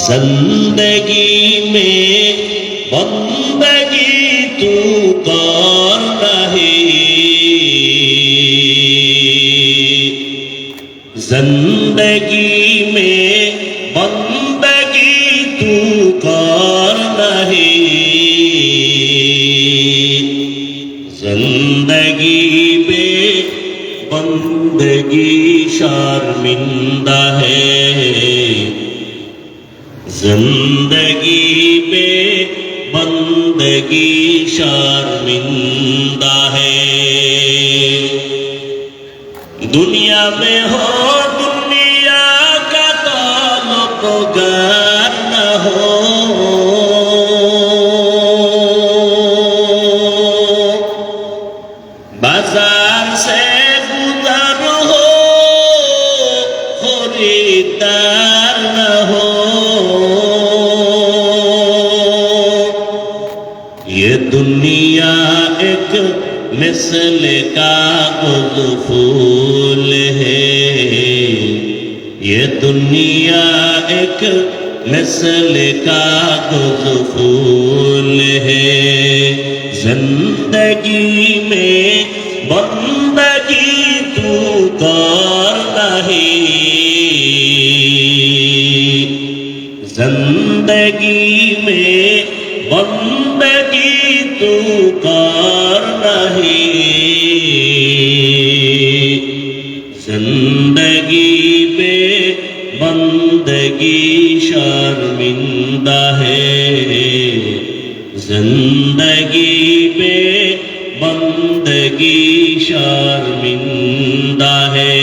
जिंदगी में बंदगी तू कर रही, जिंदगी में बंदगी तू कर रही, जिंदगी में बंदगी शर्मिंदा है, जिंदगी में बंदगी शर्मिंदा है। दुनिया में हो दुनिया का ताल्लुक़ न हो, बाजार से गुजर हो खरीदार न हो, ये दुनिया एक मिसल का गुल फूल है, ये दुनिया एक मिसल का गुल फूल है, जिंदगी में बंदगी तू कर रही, जिंदगी में बंदगी तू कर रही, जिंदगी में बंदगी शर्मिंदा है, जिंदगी में बंदगी शर्मिंदा है।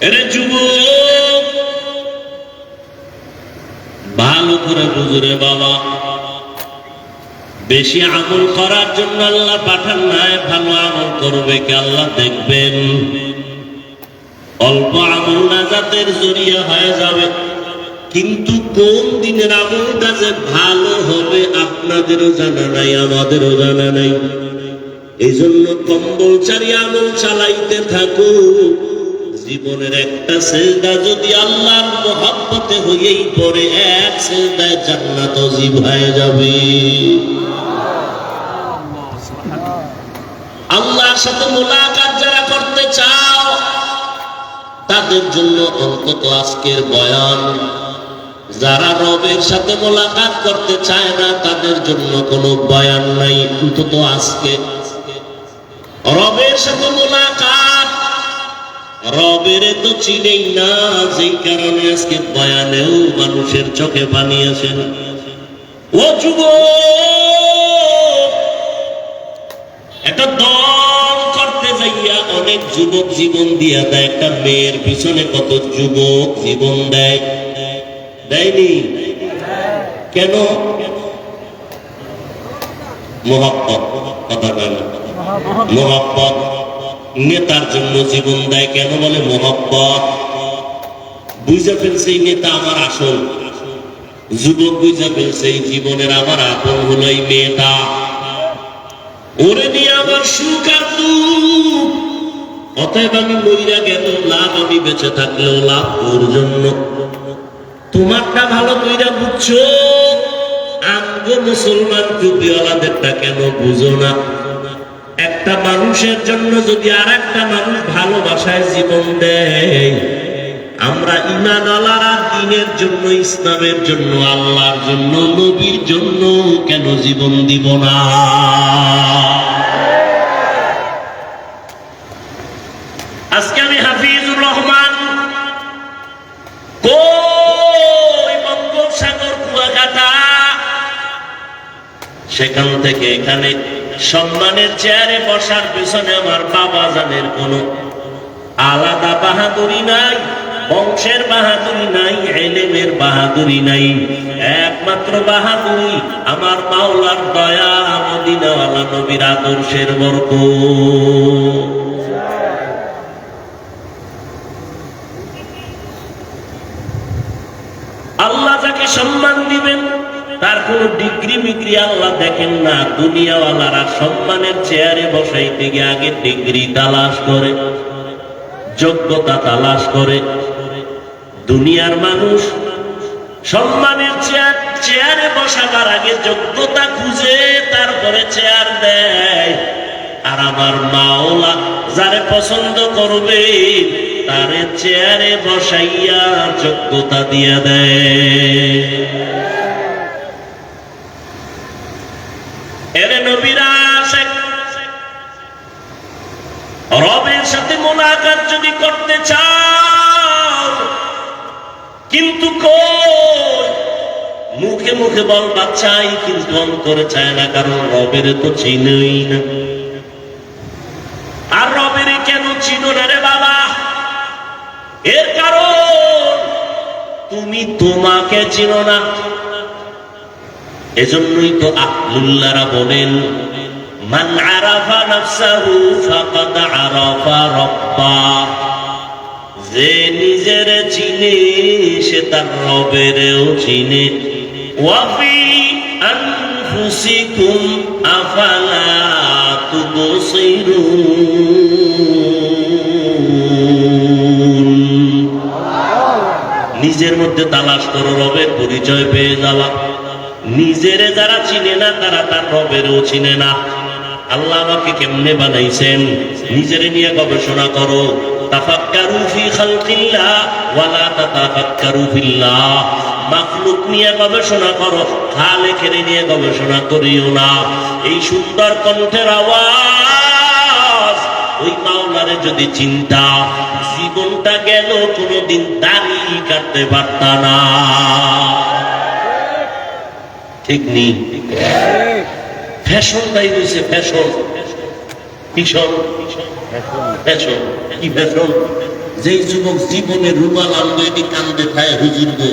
अरे যুবক ভালো করে বুঝরে বাবা, বেশি আমল করার জন্য আল্লাহ পাঠান নাই, ভালো আমল করবে কে আল্লাহ দেখবেন। অল্প আমল নাজাতের জরিয়া হয়ে যাবে, কিন্তু কোন দিনের আমলটা যে ভালো হবে আপনাদেরও জানা নাই, আমাদেরও জানা নাই। এই জন্য কম্বলচারী আমল চালাইতে থাকো। জীবনের একটা সেজদা যদি আল্লাহর মহব্বতে হয়েই পড়ে, এক সেজদায় জান্নাত ওয়াজিব হয়ে যাবে। আল্লাহর সাথে মুলাকাত যারা করতে চাও তাদের জন্য অন্তত আজকের বয়ান, যারা রবের সাথে মুলাকাত করতে চায় না তাদের জন্য কোনো বয়ান নাই, অন্তত আজকে রবের সাথে মুলাকাত। রবের তো চিনেই না, যেই কারণে আজকে বয়ানেও মানুষের চোখে পানি আসে না। ও যুবক, একটা দল করতে যাইয়া অনেক যুবক জীবন দিয়া দেয়। একটা মেয়ের পিছনে কত যুবক জীবন দেয়, দেয়নি? কেন? মোহাব্বত, কথা বলে মোহাব্বত। নেতার জন্য জীবন দেয় কেন? বলে মোহাব্বত। বুঝা ফেলছে এই নেতা আমার আসল। যুবক বুঝা ফেলছে এই জীবনের আমার আপন হলো এই মেয়েটা, ওরে নিয়ে আমার সুখ আর দুঃখ। অতএব আমি মইরা গেল লাভ, আমি বেঁচে থাকলেও লাভ ওর জন্য। তোমারটা ভালো কইরা বুঝছো, আমগো মুসলমান টুপিওয়ালাদেরটা কেন বুঝো না? একটা মানুষের জন্য যদি আর একটা মানুষ ভালোবাসায় জীবন দেয়, আমরা ঈমানওয়ালারা দ্বীনের জন্য, ইসলামের জন্য, আল্লাহর জন্য, নবীর জন্য কেন জীবন দিব না? আজকে আমি হাফিজুর রহমান, কই বঙ্গোপসাগর কুয়াকাটা, সেখান থেকে এখানে সম্মানের চেয়ারে বসার পিছনে আমার বাবা জানের কোনো আলাদা বাহাদুরি নাই, বংশের বাহাদুরি নাই, ইলমের বাহাদুরি নাই। একমাত্র বাহাদুরি আমার মাওলার দয়া, মদিনাওয়ালা নবীর আদর্শের বরকত। আল্লাহ যাকে সম্মান দিবেন তার কোন ডিগ্রি মিগ্রি আল্লাহ দেখেন না। দুনিয়াওয়ালারা সম্মানের চেয়ারে বসাইতে গিয়ে আগে ডিগ্রি তালাশ করে, যোগ্যতা তালাশ করে। দুনিয়ার মানুষ সম্মানের চেয়ারে বসাবার আগে যোগ্যতা খুঁজে তারপরে চেয়ার দেয়, আর আমার মাওলা যারে পছন্দ করবে তারে চেয়ারে বসাইয়া যোগ্যতা দিয়ে দেয়। এরে নবীরা আশেক, রবের সাথে মোলাকাত যদি করতে চাও, কিন্তু কই মুখে মুখে বলবা চাই, কিন্তু অন্তরে চায় না, কারণ রবের তো চিনই না। আর রবের কেন চিনো না রে বাবা? এর কারণ তুমি তোমাকে চিনো না। এজন্যই তো আহলুল্লাহরা বলেন, মান আরাফা নাফসাহু ফাকাদ আরাফা রাব্বাহ। যে নিজের চিনে সে তার রবেরও চিনে। ওয়া ফি আনফুসিকুম আফালা তুবসিরুন। নিজের মধ্যে তালাশ করো, রবের পরিচয় পেয়ে যাওয়া। নিজেরে যারা চিনে না তারা তার রবেরও চিনে না। আল্লাহ আমাকে কেমনে বানাইছেন নিজেরে নিয়ে গবেষণা করো। তাফাক্কারু ফি খালকিল্লাহ ওয়া লা তাতাফাক্কারু ফিল্লাহ। মাখলুক নিয়ে গবেষণা করো, খালেকের নিয়ে গবেষণা করিও না। এই সুন্দর কণ্ঠের আওয়াজ ওই মাওলারে যদি চিন্তা, জীবনটা গেল কোনোদিন দাড়ি কাটতে পারতা না। ঠিক নেই? ফ্যাশন তাই রয়েছে, ফ্যাশন। কিশোর ফ্যাশন, কি ফ্যাশন? যেই যুবক জীবনে রুমাল আনবে এটি কান্দে খায় হুজুর গো,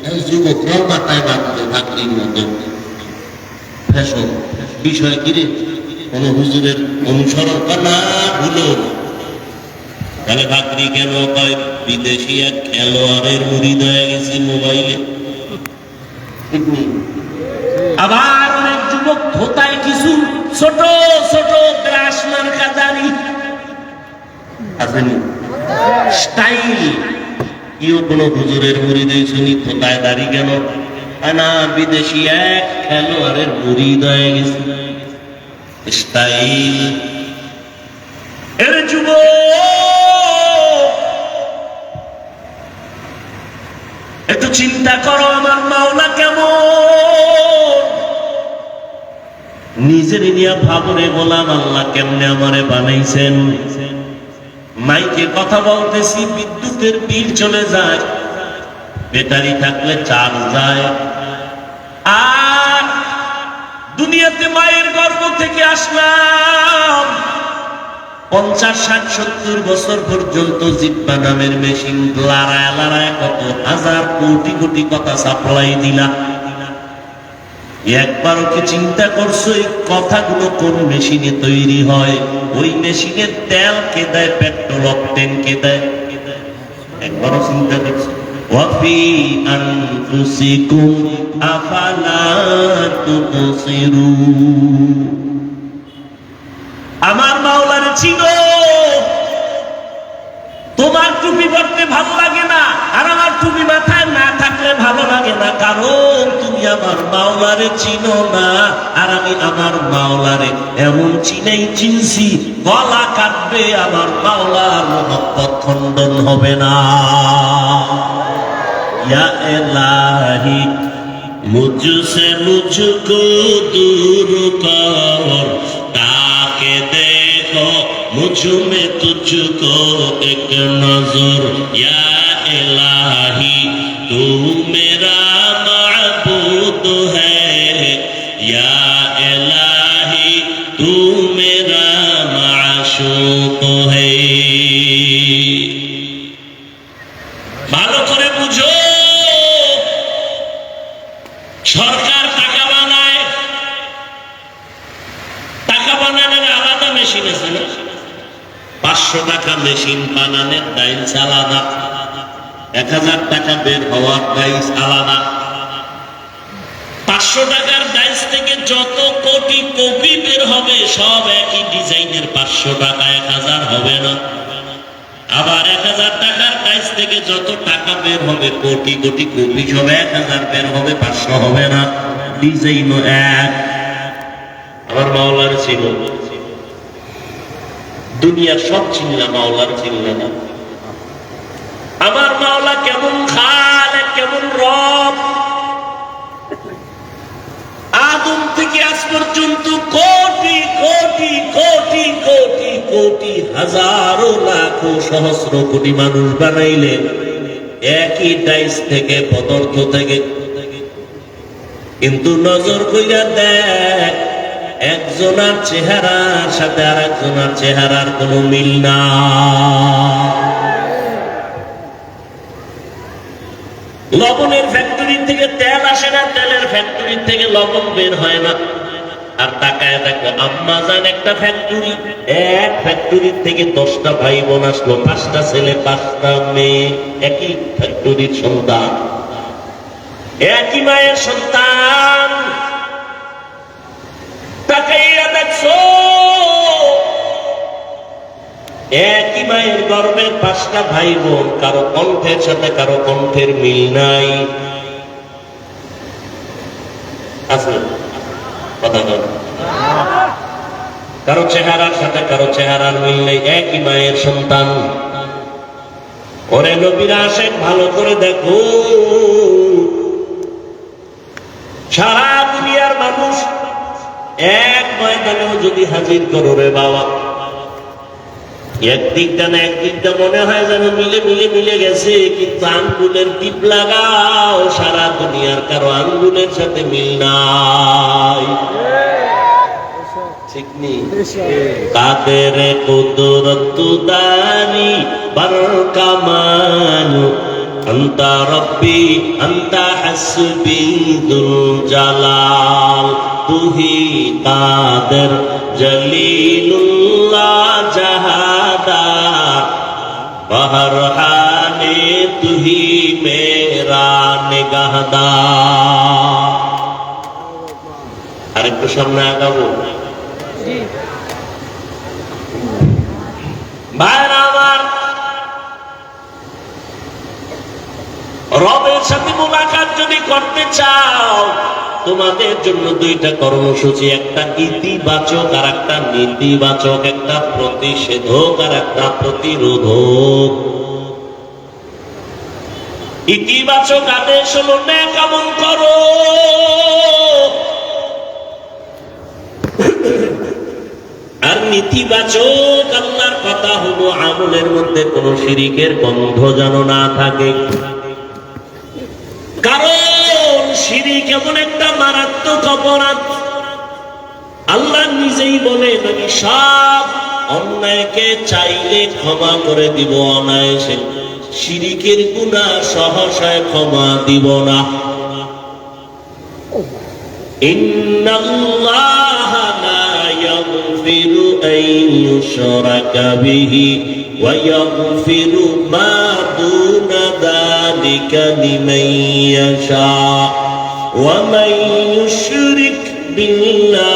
এই যুবক মাথায় বাঁধবে ভাকরির মতো। ফ্যাশন বিষয় কিরে? কোন হুজুরের অনুসরণ না ভুলো। তাহলে ভাকরি কেন কয়? বিদেশি এক খেলোয়াড়ের মুরিদ হয়ে গেছে মোবাইলে। ঠিক নেই? আবার অনেক যুবক ধোতায় কিছু ছোট ছোট ব্রাশ মার্কা দাড়ি আসেনি, স্টাইল। কেউ কোনো হুজুরের মুরিদ শুনি ধোতায় দাড়ি কেন? না, বিদেশি এক খেলোয়াড়ের মুরিদ হয়ে গেছে, স্টাইল। এর যুবক একটু চিন্তা করো, আমার মাওলা কেমন? নিজের নিয়ে ভাবরে গোলাম, আল্লাহ কেমনে আমারে বানাইছেন। মাইকে কথা বলতেছি, বিদ্যুতের বিল চলে যায়, ব্যাটারি থাকলে চার্জ যায়। আর দুনিয়াতে মায়ের গর্ভ থেকে আসলাম, 50, 60, 70 বছর পর্যন্ত জিব্বা নামের মেশিন লড়ায় লড়ায় কত হাজার কোটি কোটি কথা সাপ্লাই দিলা। একবারও কি চিন্তা করছো এই কথাগুলো কোন মেশিনে তৈরি হয়? ওই মেশিনের তেল কে দেয়? পেট্রোল অকটেন কে দেয়? একবারও চিন্তা করছো? ওয়াফি আনফুসিকুম আফালা তুবসিরুন। আমার মাওলারে চিনো। তোমার টুপি পরতে ভালো লাগে না, আর আমার টুপি মাথায় না থাকলে ভালো লাগে না, কারণ তুমি আমার মাওলারে চিনো না। আর আমি আমার মাওলারে এমন চিনছি, গলা কাটবে আমার মাওলার মহব্বত খণ্ডন হবে না। ইয়া ইলাহি মুঝসে মুঝকো দূর কর, তাকে দেখো मुझ में तुझको एक नजर। या इलाही तू मेरा माबूद है, या इलाही तू मेरा माशूक है। ভালো করে বুঝো, সরকার টাকা বানায়, টাকা বানানোর আলাদা মেশিন আছে না? 500 টাকা মেশিন বানানোর ডাইস আলাদা, 1000 টাকা বের হওয়ার ডাইস আলাদা। 500 টাকার ডাইস থেকে যত কোটি কপি বের হবে সব একই ডিজাইনের 500 টাকা, 1000 হবে না। আবার 1000 টাকার ডাইস থেকে যত টাকা বের হবে, কোটি কোটি কোটি হবে, 1000 বের হবে, 500 হবে না, ডিজাইন এক। আমার মাওলার ছিল, দুনিয়ার সব চিনলা, মাওলার চিনলে না। আমার মাওলা কেমন খালেক, কেমন রব। আদম থেকে আজ পর্যন্ত কোটি কোটি কোটি কোটি কোটি হাজারো লাখো সহস্র কোটি মানুষ বানাইলেন একই ডাইস থেকে, পদার্থ থেকে। কিন্তু নজর কইরা দেখ, একজনের চেহারার সাথে আর একজনের চেহারার কোনো মিল না। লবণের ফ্যাক্টরি থেকে তেল আসে না, তেলের ফ্যাক্টরি থেকে লবণ বের হয় না। আর তাকায় দেখো, আম্মা জান একটা ফ্যাক্টরি, এক ফ্যাক্টরির থেকে 10টা ভাই বোন আসলো, 5টা ছেলে 5টা মেয়ে, একই ফ্যাক্টরির সন্তান, একই মায়ের সন্তান। তাকাইয়া দেখছো, একই মায়ের গর্ভের 5টা ভাই বোন, কারো কণ্ঠের সাথে কারো কণ্ঠের মিল নাই। আছে কথা বল, কারো চেহারার সাথে কারো চেহারার মিল নেই, একই মায়ের সন্তান। ওরে নবীরা আসেন, ভালো করে দেখো, সারা দুনিয়ার মানুষ এক ময়দানেও যদি হাজির করো রে বাবা, একদিকটা না একদিকটা মনে হয় যেন মিলে মিলে মিলে গেছে, কিন্তু আঙ্গুলের টিপ লাগাও, সারা দুনিয়ার কারো আঙ্গুলের সাথে মিল নাই। ঠিক নেই? কাদের কুদরত দানি বরকামানু আন্তা রব্বি আন্তা হাসবি দুল জালাল, তুহি কাদের জলিলুল্লাহ জাহাদার, বহরহানে তুহি মেরা নিগাহদার। আরেকটু সামনে আগাবো ভাইরা আমার। রবের সাথে মুলাকাত যদি করতে চাও, তোমাদের জন্য 2টা কর্মসূচি, একটা ইতিবাচক আর একটা নেতিবাচক, একটা প্রতিষেধক আর একটা প্রতিরোধক। ইতিবাচক আদেশ হলো নেক আমল করো, আর নেতিবাচক আল্লাহর কথা হলো আমলের মধ্যে কোন শিরিকের গন্ধ যেন না থাকে। কারণ শিরিক এমন একটা মারাত্মক অপরাধ, আল্লাহ নিজেই বলেন, আমি সব অন্যায়কে চাইলে ক্ষমা করে দিব অনায়াসে, শিরিকের গুনাহ সহসায় ক্ষমা দিব না। ইন্নাল্লাহা লা ইয়াগফিরু আন ইউশরাকা বিহি ওয়া ইয়াগফিরু মা দুনা যালিকা লিমান ইয়াশা ওয়া মান ইউশরিক বিল্লাহ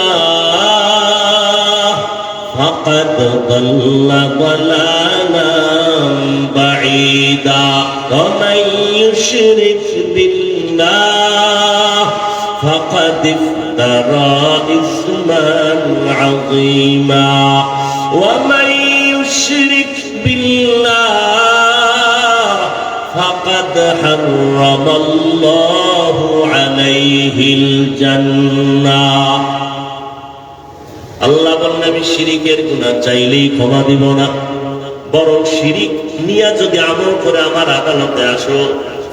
ফাকাদ দাল্লা দালালান বাঈদা ওয়া মান ইউশরিক বিল্লাহ فقد افترى إثما عظيما ومن يشرك بالله فقد حرم الله عليه الجنة। আল্লাহ বলেন, আমি শিরিকের গুনাহ চাইলেই ক্ষমা দিব না, বরং শিরিক নিয়ে যদি আমল করে আমার আদালতে আসো,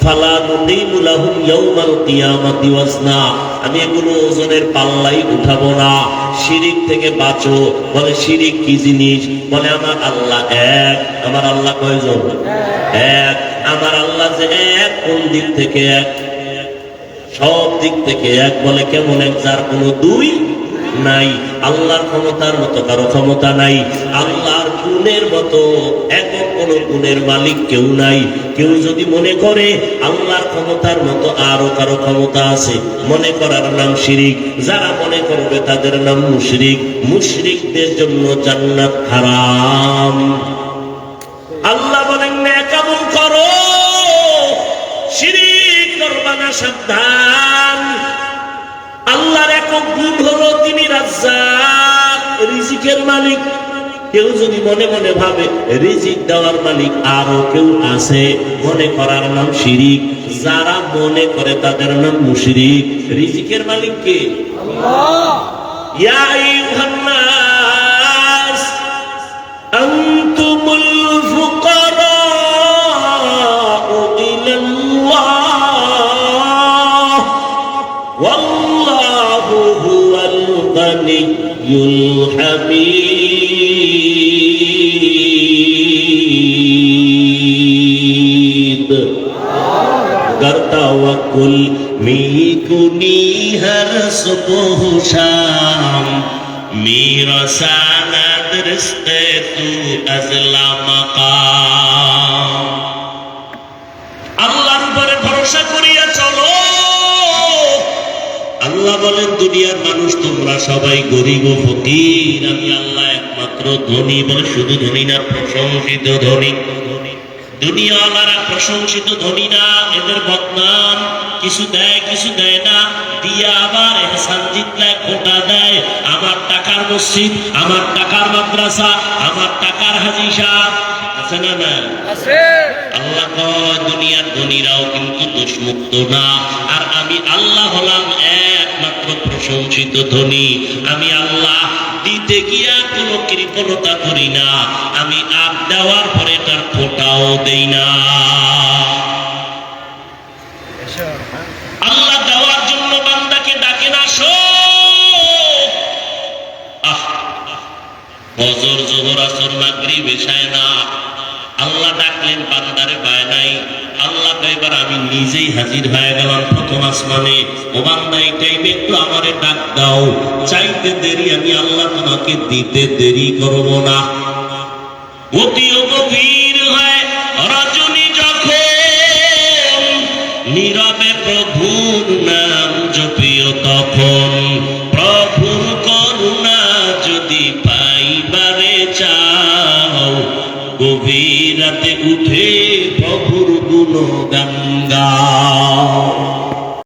ফালা নুকিমু লাহুম ইয়াউমাল কিয়ামাতি ওয়াজনা, আমি এগুলো ওজনের পাল্লাই উঠাবো না। শিরিক থেকে বাঁচো। বলে শিরিক কি জিনিস? বলে আমার আল্লাহ এক। আমার আল্লাহ কয়জন? এক। আমার আল্লাহ যে এক, কোন দিক থেকে এক? সব দিক থেকে এক। বলে কেমন এক? যার কোনো দুই নাই। আল্লাহর ক্ষমতার মতো কারো ক্ষমতা নাই, আল্লাহর গুণের মতো একক কোন গুণের মালিক কেউ নাই। কেউ যদি মনে করে আল্লাহর ক্ষমতার মতো আরো কারো ক্ষমতা আছে, মনে করার নাম শিরিক। যারা মনে করবে তাদের নাম মুশরিক। মুশরিকদের জন্য জান্নাত হারাম। আল্লাহ বলেন নেক আমল করো, শিরিক করবা না, সাবধান। আল্লাহর একক গুণ হলো তিনি রাজ্জাক, রিজিকের মালিক। কেউ যদি মনে মনে ভাবে রিজিক দেওয়ার মালিক আরো কেউ আছে, মনে করার নাম শিরিক। যারা মনে করে তাদের নাম মুশরিক। রিজিকের মালিক কে? আল্লাহ। ইয়া আইয়ুহান নাস আনতুমুল ফুকারাউ ইলাল্লাহ ওয়াল্লাহু হুয়াল গানিয়্যুল হামিদ। गर तवक्कुल मीकुनी हर सुबह शाम, मेरा सानद रिश्ते तू अज़ला मकाम। আল্লাহর উপরে ভরসা করিয়া চলো। আল্লাহ বলেন দুনিয়ার মানুষ তোমরা সবাই গরিব ও ফকির, আমি আল্লাহ একমাত্র ধনী। বলে শুধু ধনী না, প্রশংসিত ধনী। দুনিয়াওয়ালারা প্রশংসিত ধনী না, এদের বদনাম। কিছু দেয় কিছু দেয় না, দিয়া আবার এহসান জিতলায় খোটা দেয়। আমার টাকার মসজিদ, আমার টাকার মাদ্রাসা, আমার টাকার হাজি সাহেব আছে না? না আছে। আল্লাহ কয় দুনিয়ার ধনীরাও কিন্তু দোষমুক্ত না, আর আমি আল্লাহ হলাম একমাত্র প্রশংসিত ধনী। আমি আল্লাহ দিতে গিয়া কোনো কৃপণতা করি না, আমি আর দেওয়ার পরে তার ফোঁটাও দেই না। আল্লাহ দেওয়ার জন্য বান্দাকে ডাকেন, আসো। ফজর, যোহর, আসর, মাগরিব, এশায় না, আল্লাহ ডাকলেন, বান্দারে পায় নাই। আল্লাহ এবার আমি নিজেই হাজির হয়ে গেলাম প্রথম আসমানে। ও বান্দা এই টাইমে একটু আমারে ডাক দাও। চাইতে দেরি, আমি আল্লাহ তোমাকে দিতে দেরি করব না। অতিও গভীর হয় রজনী যখন, নীরবে প্রভুর নাম জপিও তখন। প্রভুর করুণা যদি পাইবারে চাও, গভীর রাতে উঠে প্রভুর গুণগান গাও।